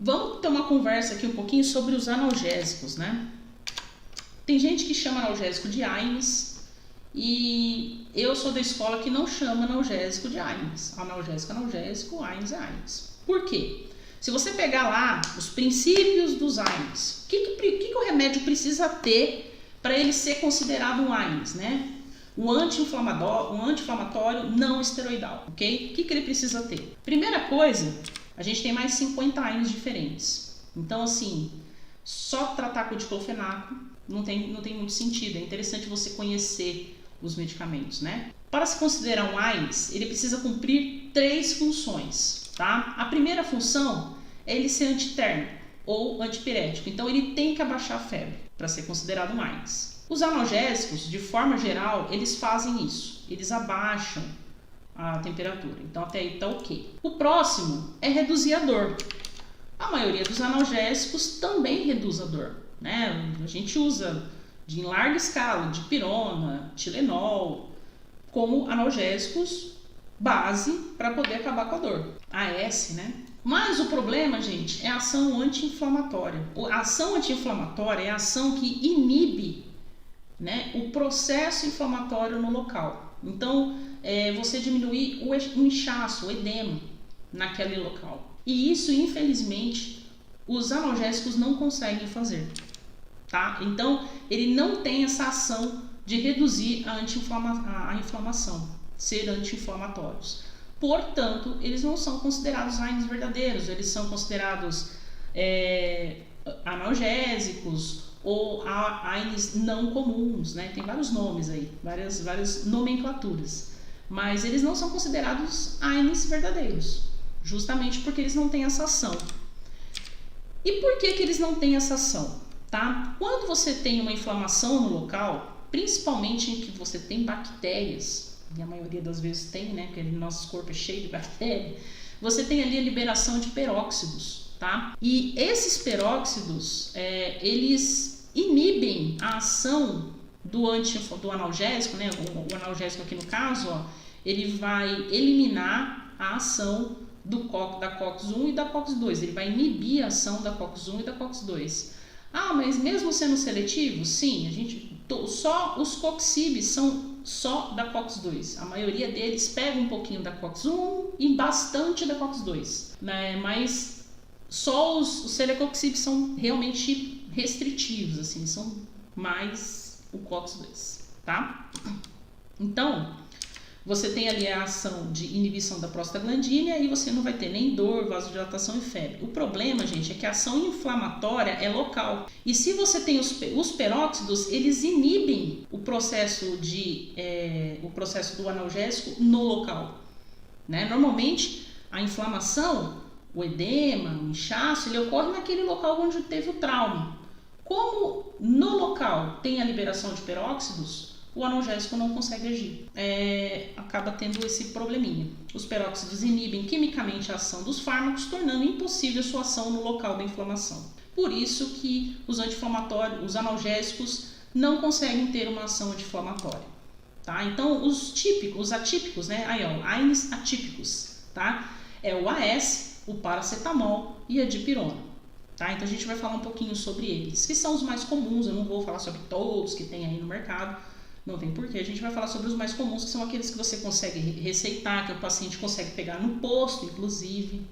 Vamos ter uma conversa aqui um pouquinho sobre os analgésicos, né? Tem gente que chama analgésico de AINES e eu sou da escola que não chama analgésico de AINES. Analgésico, AINES é AINES. Por quê? Se você pegar lá os princípios dos AINES, o que o remédio precisa ter para ele ser considerado um AINES, né? Um anti-inflamatório não esteroidal, ok? O que ele precisa ter? Primeira coisa, a gente tem mais 50 AINES diferentes. Então, assim, só tratar com o diclofenaco não tem muito sentido. É interessante você conhecer os medicamentos, né? Para se considerar um AINES, ele precisa cumprir 3 funções, tá? A primeira função é ele ser antitérmico ou antipirético. Então, ele tem que abaixar a febre para ser considerado um AINES. Os analgésicos, de forma geral, eles fazem isso. Eles abaixam a temperatura. Então, até aí tá ok. O próximo é reduzir a dor. A maioria dos analgésicos também reduz a dor, né? A gente usa em larga escala dipirona, Tilenol, como analgésicos base para poder acabar com a dor. AS, né? Mas o problema, gente, é a ação anti-inflamatória. A ação anti-inflamatória é a ação que inibe, né, o processo inflamatório no local. Então, você diminuir o inchaço, o edema naquele local. E isso, infelizmente, os analgésicos não conseguem fazer, tá? Então, ele não tem essa ação de reduzir a inflamação, ser anti-inflamatórios. Portanto, eles não são considerados AINES verdadeiros, eles são considerados analgésicos ou AINES não comuns, né? Tem vários nomes aí, várias nomenclaturas, mas eles não são considerados AINES verdadeiros, justamente porque eles não têm essa ação. E por que eles não têm essa ação? Tá? Quando você tem uma inflamação no local, principalmente em que você tem bactérias, e a maioria das vezes tem, né? Porque nosso corpo é cheio de bactérias, você tem ali a liberação de peróxidos. Tá? E esses peróxidos, eles inibem a ação do analgésico, né? O analgésico aqui no caso, ó, ele vai eliminar a ação da COX-1 e da COX-2. Ele vai inibir a ação da COX-1 e da COX-2. Ah, mas mesmo sendo seletivo? Sim, só os coxibes são só da COX-2. A maioria deles pega um pouquinho da COX-1 e bastante da COX-2, né? Mas só os celecoxibes são realmente restritivos, assim, são mais o COX-2, tá? Então, você tem ali a ação de inibição da prostaglandina e você não vai ter nem dor, vasodilatação e febre. O problema, gente, é que a ação inflamatória é local. E se você tem os peróxidos, eles inibem o processo do analgésico no local, né? Normalmente, a inflamação, o edema, o inchaço, ele ocorre naquele local onde teve o trauma. Como no local tem a liberação de peróxidos, o analgésico não consegue agir. Acaba tendo esse probleminha. Os peróxidos inibem quimicamente a ação dos fármacos, tornando impossível sua ação no local da inflamação. Por isso que os anti-inflamatórios, os analgésicos, não conseguem ter uma ação anti-inflamatória. Tá? Então, os atípicos, né? Aí, ó, AINES atípicos, tá? É o AS, o paracetamol e a dipirona, tá? Então a gente vai falar um pouquinho sobre eles, que são os mais comuns. Eu não vou falar sobre todos que tem aí no mercado, não tem porquê. A gente vai falar sobre os mais comuns, que são aqueles que você consegue receitar, que o paciente consegue pegar no posto, inclusive.